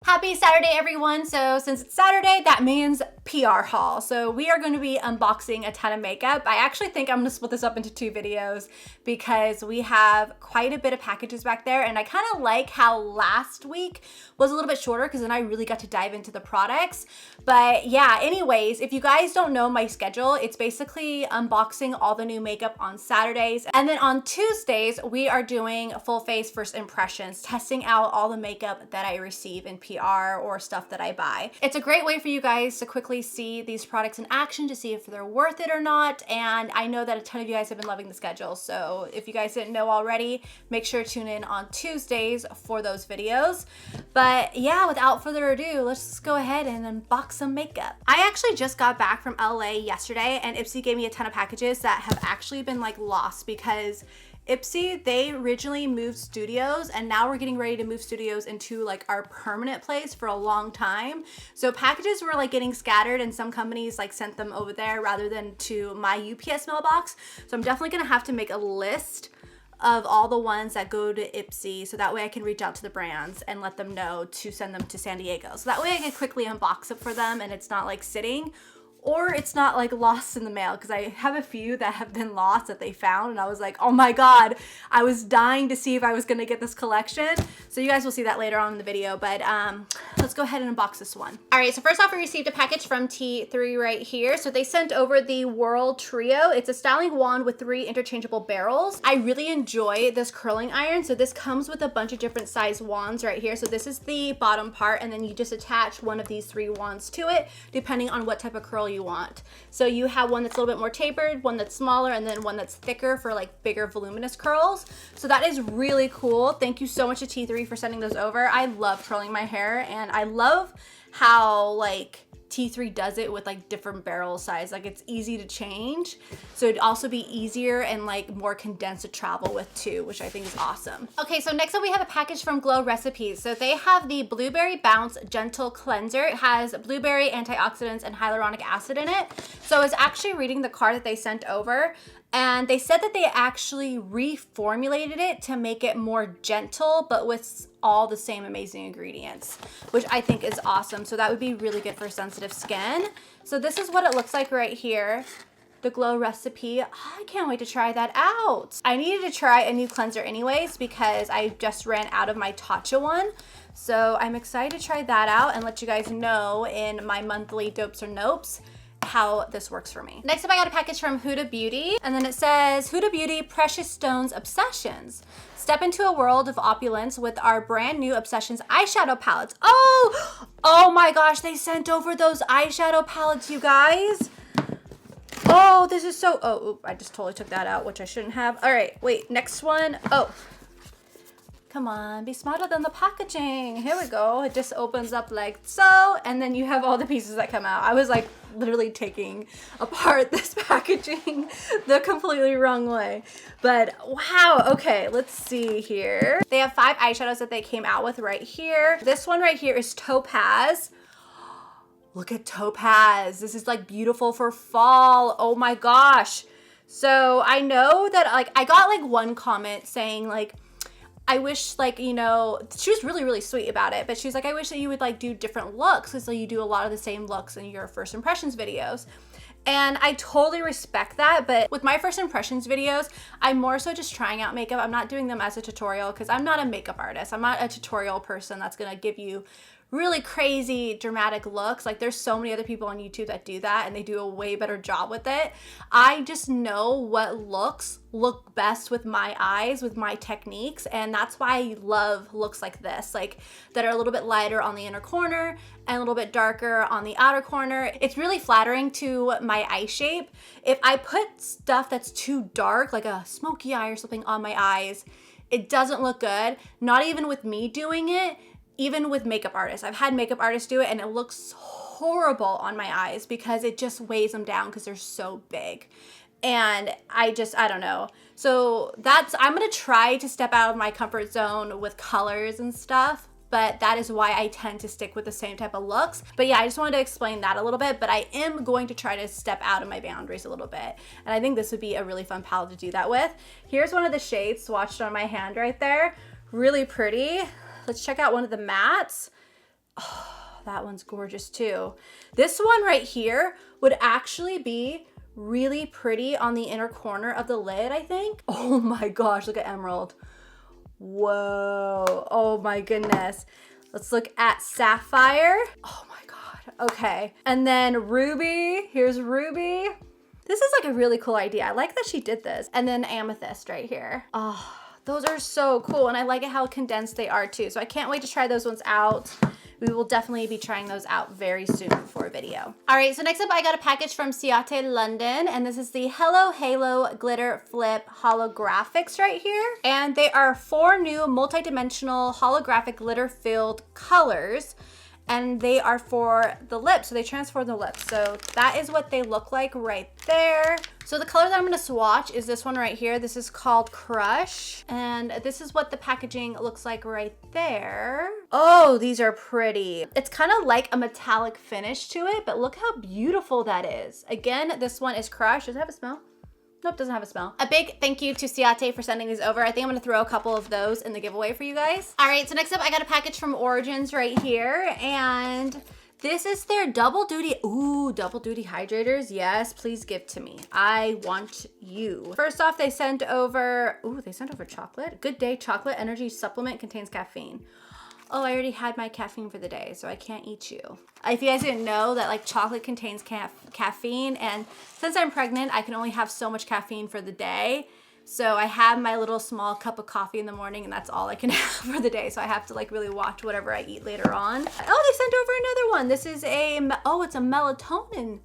Happy Saturday, everyone. So since it's Saturday, that means PR haul. So we are going to be unboxing a ton of makeup. I actually think I'm going to split this up into 2 videos because we have quite a bit of packages back there, and I kind of like how last week was a little bit shorter because then I really got to dive into the products. But yeah, anyways, if you guys don't know my schedule, it's basically unboxing all the new makeup on Saturdays, and then on Tuesdays we are doing full face first impressions, testing out all the makeup that I receive in PR or stuff that I buy. It's a great way for you guys to quickly see these products in action to see if they're worth it or not, and I know that a ton of you guys have been loving the schedule, so if you guys didn't know already, make sure to tune in on Tuesdays for those videos. But yeah, without further ado, let's go ahead and unbox some makeup. I actually just got back from LA yesterday, and Ipsy gave me a ton of packages that have actually been like lost because Ipsy, they originally moved studios, and now we're getting ready to move studios into like our permanent place for a long time. So packages were like getting scattered, and some companies like sent them over there rather than to my UPS mailbox. So I'm definitely gonna have to make a list of all the ones that go to Ipsy, so that way I can reach out to the brands and let them know to send them to San Diego. So that way I can quickly unbox it for them and it's not like sitting, or it's not like lost in the mail, because I have a few that have been lost that they found, and I was like, oh my god, I was dying to see if I was gonna get this collection. So you guys will see that later on in the video, but let's go ahead and unbox this one. All right, so first off, we received a package from T3 right here. So they sent over the World Trio. It's a styling wand with 3 interchangeable barrels. I really enjoy this curling iron. So this comes with a bunch of different size wands right here. So this is the bottom part, and then you just attach one of these 3 wands to it, depending on what type of curl you want. So you have one that's a little bit more tapered, one that's smaller, and then one that's thicker for like bigger voluminous curls. So that is really cool. Thank you so much to T3 for sending those over. I love curling my hair, and I love how like T3 does it with like different barrel size. Like it's easy to change, so it'd also be easier and like more condensed to travel with too, which I think is awesome. Okay, so next up we have a package from Glow Recipes. So they have the Blueberry Bounce Gentle Cleanser. It has blueberry, antioxidants, and hyaluronic acid in it. So I was actually reading the card that they sent over, and they said that they actually reformulated it to make it more gentle, but with all the same amazing ingredients, which I think is awesome. So that would be really good for sensitive skin. So this is what it looks like right here, the Glow Recipe. I can't wait to try that out. I needed to try a new cleanser anyways because I just ran out of my Tatcha one. So I'm excited to try that out and let you guys know in my monthly Dopes or Nopes how this works for me. Next up, I got a package from Huda Beauty, and then it says, Huda Beauty Precious Stones Obsessions. Step into a world of opulence with our brand new Obsessions eyeshadow palettes. Oh my gosh, they sent over those eyeshadow palettes, you guys. Oh, this is so, oh, I just totally took that out, which I shouldn't have. All right, wait, next one. Oh, come on, be smarter than the packaging. Here we go. It just opens up like so, and then you have all the pieces that come out. I was like literally taking apart this packaging the completely wrong way. But wow, okay, let's see here. They have 5 eyeshadows that they came out with right here. This one right here is Topaz. Look at Topaz. This is like beautiful for fall. Oh my gosh. So I know that like I got like one comment saying like, I wish like, you know, she was really, really sweet about it, but she's like, I wish that you would like do different looks because you do a lot of the same looks in your first impressions videos. And I totally respect that, but with my first impressions videos, I'm more so just trying out makeup. I'm not doing them as a tutorial because I'm not a makeup artist. I'm not a tutorial person that's gonna give you really crazy dramatic looks. Like there's so many other people on YouTube that do that and they do a way better job with it. I just know what looks look best with my eyes, with my techniques, and that's why I love looks like this, like that are a little bit lighter on the inner corner and a little bit darker on the outer corner. It's really flattering to my eye shape. If I put stuff that's too dark, like a smoky eye or something on my eyes, it doesn't look good. Not even with me doing it, even with makeup artists. I've had makeup artists do it and it looks horrible on my eyes because it just weighs them down because they're so big. And I don't know. So I'm gonna try to step out of my comfort zone with colors and stuff, but that is why I tend to stick with the same type of looks. But yeah, I just wanted to explain that a little bit, but I am going to try to step out of my boundaries a little bit. And I think this would be a really fun palette to do that with. Here's one of the shades swatched on my hand right there. Really pretty. Let's check out one of the mattes. Oh, that one's gorgeous too. This one right here would actually be really pretty on the inner corner of the lid, I think. Oh my gosh, look at emerald. Whoa, oh my goodness. Let's look at sapphire. Oh my God, okay. And then ruby, here's ruby. This is like a really cool idea. I like that she did this. And then amethyst right here. Oh, those are so cool. And I like it how condensed they are too. So I can't wait to try those ones out. We will definitely be trying those out very soon for a video. All right, so next up I got a package from Ciaté London, and this is the Hello Halo Glitter Flip Holographics right here. And they are 4 new multi-dimensional holographic glitter-filled colors, and they are for the lips, so they transform the lips. So that is what they look like right there. So the color that I'm gonna swatch is this one right here. This is called Crush, and this is what the packaging looks like right there. Oh, these are pretty. It's kind of like a metallic finish to it, but look how beautiful that is. Again, this one is Crush. Does it have a smell? Nope, doesn't have a smell. A big thank you to Ciaté for sending these over. I think I'm gonna throw a couple of those in the giveaway for you guys. All right, so next up I got a package from Origins right here, and this is their double duty, double duty hydrators. Yes, please give to me. I want you. First off, they sent over chocolate. Good Day Chocolate Energy Supplement, contains caffeine. Oh, I already had my caffeine for the day, so I can't eat you. If you guys didn't know that like chocolate contains caffeine, and since I'm pregnant, I can only have so much caffeine for the day. So I have my little small cup of coffee in the morning, and that's all I can have for the day. So I have to like really watch whatever I eat later on. Oh, they sent over another one. This is it's a melatonin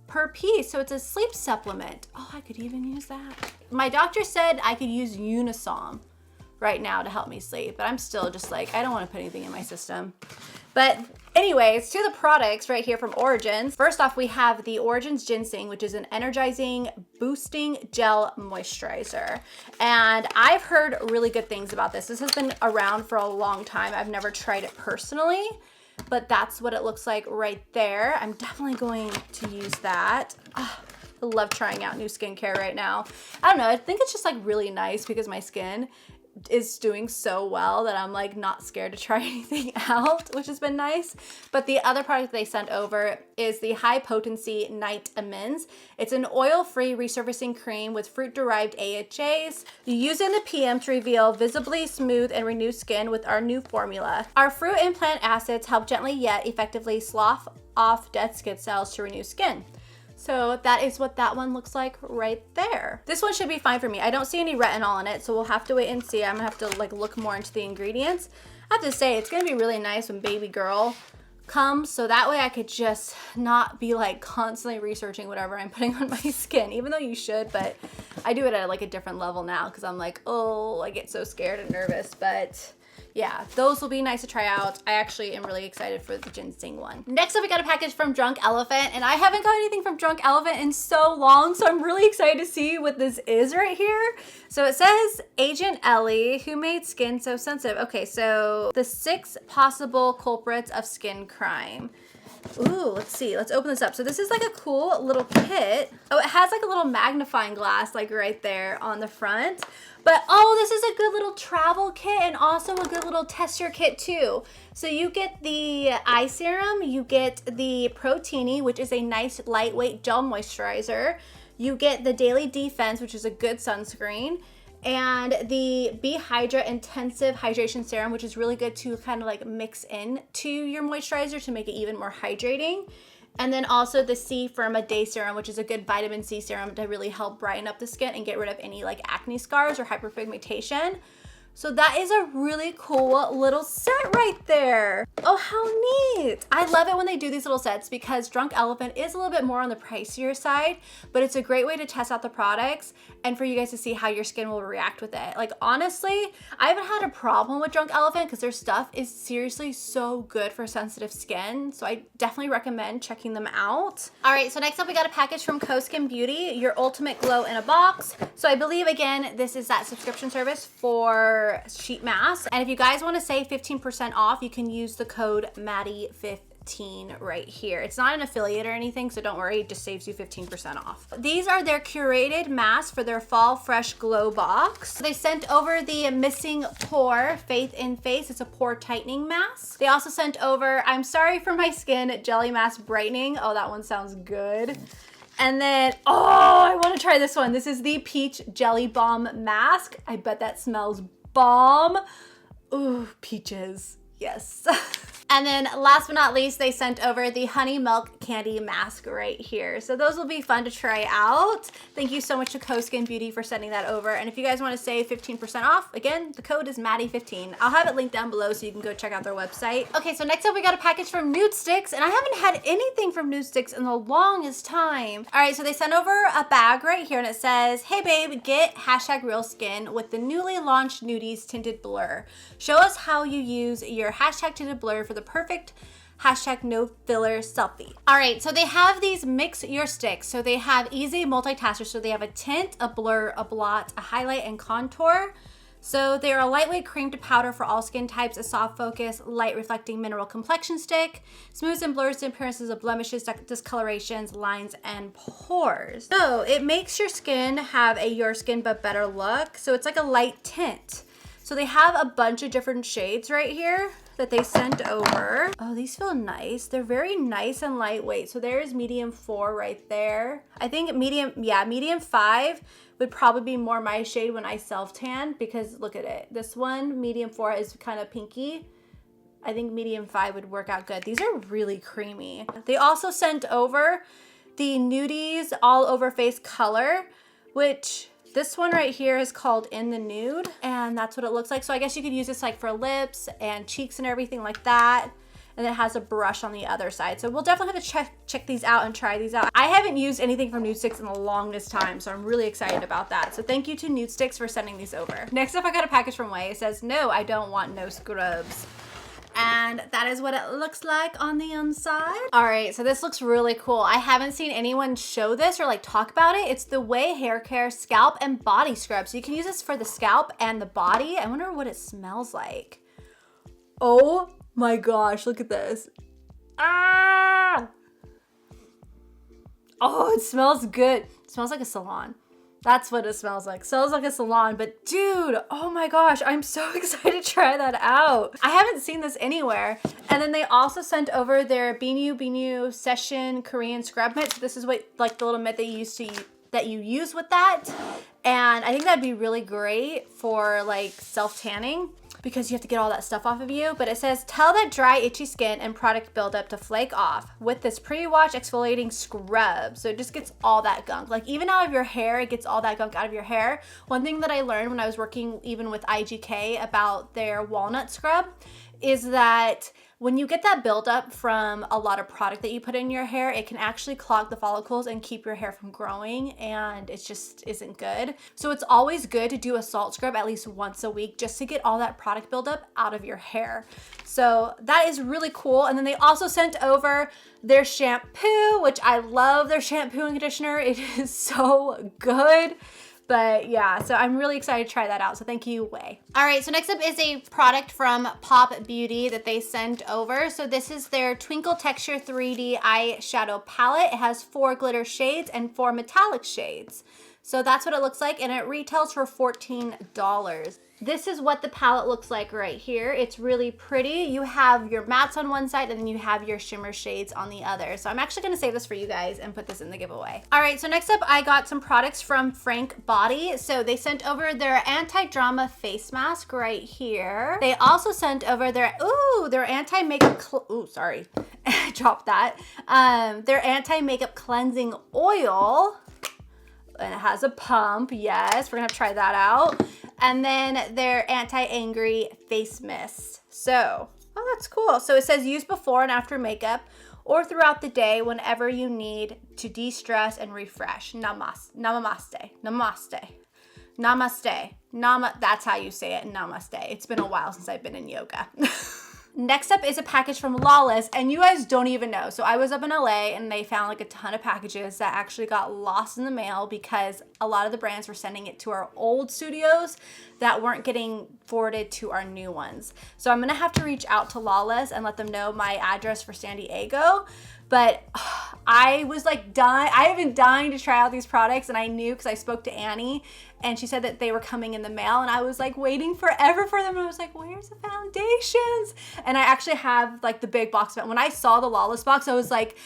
per piece. So it's a sleep supplement. Oh, I could even use that. My doctor said I could use Unisom right now to help me sleep, but I'm still just like, I don't want to put anything in my system. But anyways, to the products right here from Origins. First off, we have the Origins Ginseng, which is an energizing, boosting gel moisturizer. And I've heard really good things about this. This has been around for a long time. I've never tried it personally, but that's what it looks like right there. I'm definitely going to use that. I love trying out new skincare right now. I don't know, I think it's just like really nice because my skin is doing so well that I'm like not scared to try anything out, which has been nice. But the other product they sent over is the High Potency Night Amends. It's an oil-free resurfacing cream with fruit-derived AHAs. You use it in the PM to reveal visibly smooth and renew skin with our new formula. Our fruit and plant acids help gently yet effectively slough off dead skin cells to renew skin. So that is what that one looks like right there. This one should be fine for me. I don't see any retinol in it, so we'll have to wait and see. I'm gonna have to like look more into the ingredients. I have to say, it's gonna be really nice when baby girl comes, so that way I could just not be like constantly researching whatever I'm putting on my skin, even though you should, but I do it at like a different level now because I'm like, oh, I get so scared and nervous. But yeah, those will be nice to try out. I actually am really excited for the ginseng one. Next up, we got a package from Drunk Elephant, and I haven't got anything from Drunk Elephant in so long, so I'm really excited to see what this is right here. So it says, Agent Ellie, who made skin so sensitive? Okay, so the 6 possible culprits of skin crime. Ooh, let's see. Let's open this up. So this is like a cool little kit. Oh, it has like a little magnifying glass like right there on the front. But oh, this is a good little travel kit and also a good little tester kit too. So you get the eye serum, you get the Protini, which is a nice lightweight gel moisturizer. You get the Daily Defense, which is a good sunscreen. And the Be Hydra Intensive Hydration Serum, which is really good to kind of like mix in to your moisturizer to make it even more hydrating. And then also the C Firma Day Serum, which is a good vitamin C serum to really help brighten up the skin and get rid of any like acne scars or hyperpigmentation. So that is a really cool little set right there. Oh, how neat. I love it when they do these little sets because Drunk Elephant is a little bit more on the pricier side, but it's a great way to test out the products and for you guys to see how your skin will react with it. Like honestly, I haven't had a problem with Drunk Elephant because their stuff is seriously so good for sensitive skin. So I definitely recommend checking them out. All right, so next up we got a package from Skin Beauty, your ultimate glow in a box. So I believe again, this is that subscription service for sheet masks. And if you guys want to save 15% off, you can use the code Maddie15. 15 right here. It's not an affiliate or anything, so don't worry, it just saves you 15% off. These are their curated masks for their Fall Fresh Glow box. They sent over the Missing Pore Faith in Face. It's a pore tightening mask. They also sent over I'm Sorry for My Skin Jelly Mask Brightening. Oh, that one sounds good. And then, oh, I want to try this one. This is the Peach Jelly Balm Mask. I bet that smells bomb. Ooh, peaches. Yes. And then last but not least, they sent over the Honey Milk Candy Mask right here. So those will be fun to try out. Thank you so much to Co-Skin Beauty for sending that over. And if you guys want to save 15% off, again, the code is Maddie15. I'll have it linked down below so you can go check out their website. Okay, so next up we got a package from Nudestix, and I haven't had anything from Nudestix in the longest time. All right, so they sent over a bag right here and it says, hey babe, get #RealSkin with the newly launched Nudies Tinted Blur. Show us how you use your #tinted blur for the perfect #no filler selfie. All right, so they have these mix your sticks. So they have easy multitasker. So they have a tint, a blur, a blot, a highlight, and contour. So they're a lightweight cream to powder for all skin types, a soft focus, light reflecting mineral complexion stick, smooths and blurs the appearances of blemishes, discolorations, lines, and pores. So it makes your skin have a your skin but better look. So it's like a light tint. So they have a bunch of different shades right here that they sent over. Oh, these feel nice. They're very nice and lightweight. So there's medium 4 right there. I think medium 5 would probably be more my shade when I self-tan because look at it. This one, medium 4 is kind of pinky. I think medium 5 would work out good. These are really creamy. They also sent over the Nudies All Over Face Color, which this one right here is called In the Nude, and that's what it looks like. So I guess you could use this like for lips and cheeks and everything like that. And it has a brush on the other side. So we'll definitely have to check these out and try these out. I haven't used anything from Nudestix in the longest time, so I'm really excited about that. So thank you to Nudestix for sending these over. Next up, I got a package from Ouai. It says, no, I don't want no scrubs. And that is what it looks like on the inside. All right, so this looks really cool. I haven't seen anyone show this or like talk about it. It's the Ouai Hair Care Scalp and Body Scrub. So you can use this for the scalp and the body. I wonder what it smells like. Oh my gosh, look at this. Ah! Oh, it smells good. It smells like a salon. That's what it smells like. Smells like a salon, but dude, oh my gosh, I'm so excited to try that out. I haven't seen this anywhere. And then they also sent over their Binu Session Korean Scrub Mitt. So this is what, like the little mitt that you use with that. And I think that'd be really great for like self-tanning because you have to get all that stuff off of you. But it says, tell that dry, itchy skin and product buildup to flake off with this pre-wash exfoliating scrub. So it just gets all that gunk. Like even out of your hair, it gets all that gunk out of your hair. One thing that I learned when I was working even with IGK about their walnut scrub is that when you get that buildup from a lot of product that you put in your hair, it can actually clog the follicles and keep your hair from growing, and it just isn't good. So it's always good to do a salt scrub at least once a week just to get all that product buildup out of your hair. So that is really cool. And then they also sent over their shampoo, which I love their shampoo and conditioner. It is so good. But yeah, so I'm really excited to try that out. So thank you, Ouai. All right, so next up is a product from Pop Beauty that they sent over. So this is their Twinkle Texture 3D eyeshadow palette. It has 4 glitter shades and 4 metallic shades. So that's what it looks like, and it retails for $14. This is what the palette looks like right here. It's really pretty. You have your mattes on one side and then you have your shimmer shades on the other. So I'm actually gonna save this for you guys and put this in the giveaway. All right, so next up I got some products from Frank Body. So they sent over their anti-drama face mask right here. They also sent over their anti-makeup, sorry, I dropped that. Their anti-makeup cleansing oil. And it has a pump, yes, we're gonna have to try that out. And then their anti-angry face mist. So, oh, that's cool. So it says use before and after makeup or throughout the day whenever you need to de-stress and refresh. Namaste, namaste, namaste, namaste, that's how you say it, namaste. It's been a while since I've been in yoga. Next up is a package from Lawless, and you guys don't even know. So I was up in LA and they found like a ton of packages that actually got lost in the mail because a lot of the brands were sending it to our old studios that weren't getting forwarded to our new ones. So I'm gonna have to reach out to Lawless and let them know my address for San Diego. But I was like dying. I have been dying to try out these products, and I knew because I spoke to Annie and she said that they were coming in the mail, and I was like waiting forever for them. And I was like, where's the foundations? And I actually have like the big box. But when I saw the Lawless box, I was like,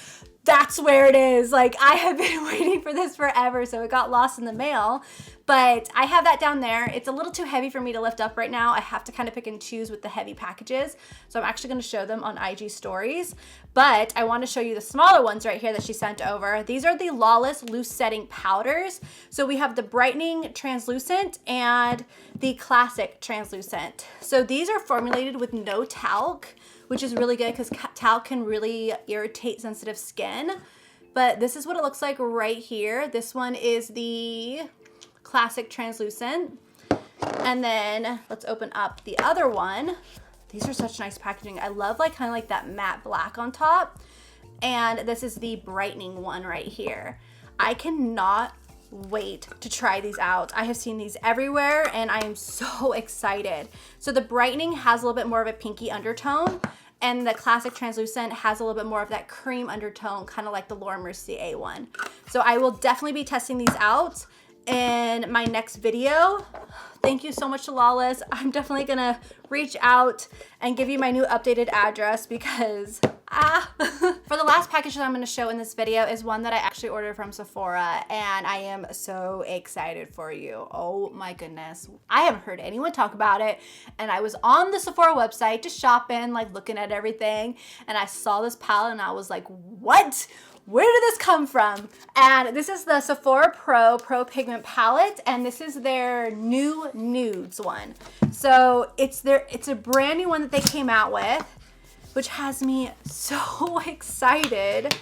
that's where it is. Like, I have been waiting for this forever. So it got lost in the mail, but I have that down there. It's a little too heavy for me to lift up right now. I have to kind of pick and choose with the heavy packages. So I'm actually going to show them on IG stories, but I want to show you the smaller ones right here that she sent over. These are the Lawless loose setting powders. So we have the brightening translucent and the classic translucent. So these are formulated with no talc, which is really good because talc can really irritate sensitive skin. But this is what it looks like right here. This one is the classic translucent. And then let's open up the other one. These are such nice packaging. I love like kind of like that matte black on top. And this is the brightening one right here. I cannot wait to try these out. I have seen these everywhere and I am so excited. So the brightening has a little bit more of a pinky undertone, and the classic translucent has a little bit more of that cream undertone, kind of like the Laura Mercier one. So I will definitely be testing these out in my next video. Thank you so much to Lawless. I'm definitely gonna reach out and give you my new updated address because for the last package that I'm gonna show in this video is one that I actually ordered from Sephora, and I am so excited for you. Oh my goodness. I haven't heard anyone talk about it, and I was on the Sephora website just shopping, like looking at everything, and I saw this palette and I was like, what? Where did this come from? And this is the Sephora Pro Pigment Palette, and this is their new nudes one. So it's a brand new one that they came out with, which has me so excited.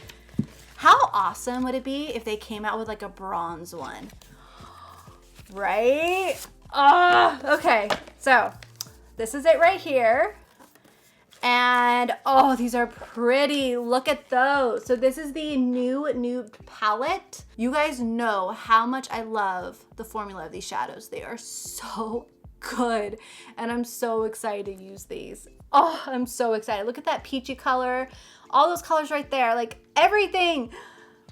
How awesome would it be if they came out with like a bronze one? Right? Okay, so this is it right here. And oh, these are pretty. Look at those. So this is the new nude palette. You guys know how much I love the formula of these shadows. They are so good, and I'm so excited to use these. Oh, I'm so excited. Look at that peachy color, all those colors right there, like everything.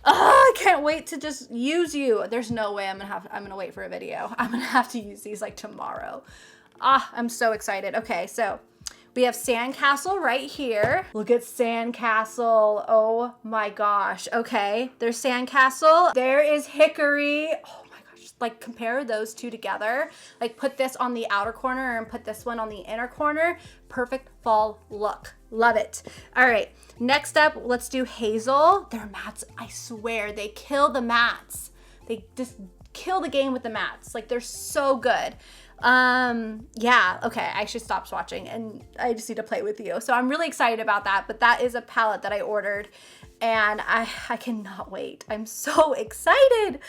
I can't wait to just use you. There's no way I'm gonna wait for a video. I'm gonna have to use these like tomorrow. I'm so excited. Okay, so we have Sandcastle right here. Look at Sandcastle. Oh my gosh. Okay, there's Sandcastle. There is Hickory. Oh my gosh, like compare those two together. Like put this on the outer corner and put this one on the inner corner. Perfect fall look. Love it. All right, next up, let's do Hazel. Their mattes, I swear, they kill the mattes. They just kill the game with the mattes. Like they're so good. Yeah, okay, I should stop swatching and I just need to play with you. So I'm really excited about that, but that is a palette that I ordered and I cannot wait. I'm so excited.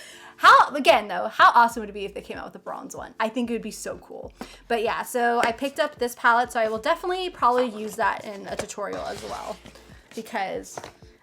Again though, how awesome would it be if they came out with a bronze one? I think it would be so cool. But yeah, so I picked up this palette, so I will definitely probably use that in a tutorial as well because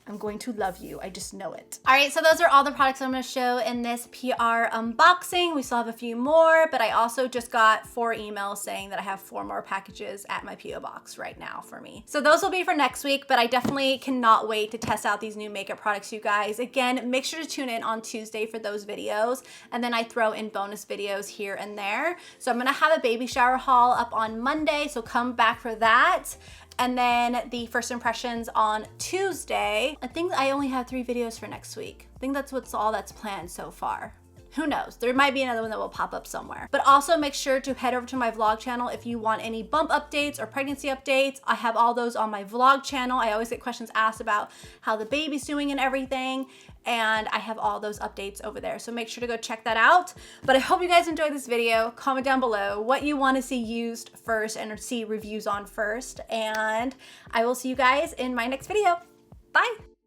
I'm going to love you. I just know it. All right, so those are all the products I'm gonna show in this PR unboxing. We still have a few more, but I also just got 4 emails saying that I have 4 more packages at my PO box right now for me. So those will be for next week, but I definitely cannot wait to test out these new makeup products, you guys. Again, make sure to tune in on Tuesday for those videos, and then I throw in bonus videos here and there. So I'm gonna have a baby shower haul up on Monday, so come back for that. And then the first impressions on Tuesday. I think I only have 3 videos for next week. I think that's all that's planned so far. Who knows? There might be another one that will pop up somewhere. But also make sure to head over to my vlog channel if you want any bump updates or pregnancy updates. I have all those on my vlog channel. I always get questions asked about how the baby's doing and everything. And I have all those updates over there. So make sure to go check that out. But I hope you guys enjoyed this video. Comment down below what you want to see used first and see reviews on first. And I will see you guys in my next video. Bye.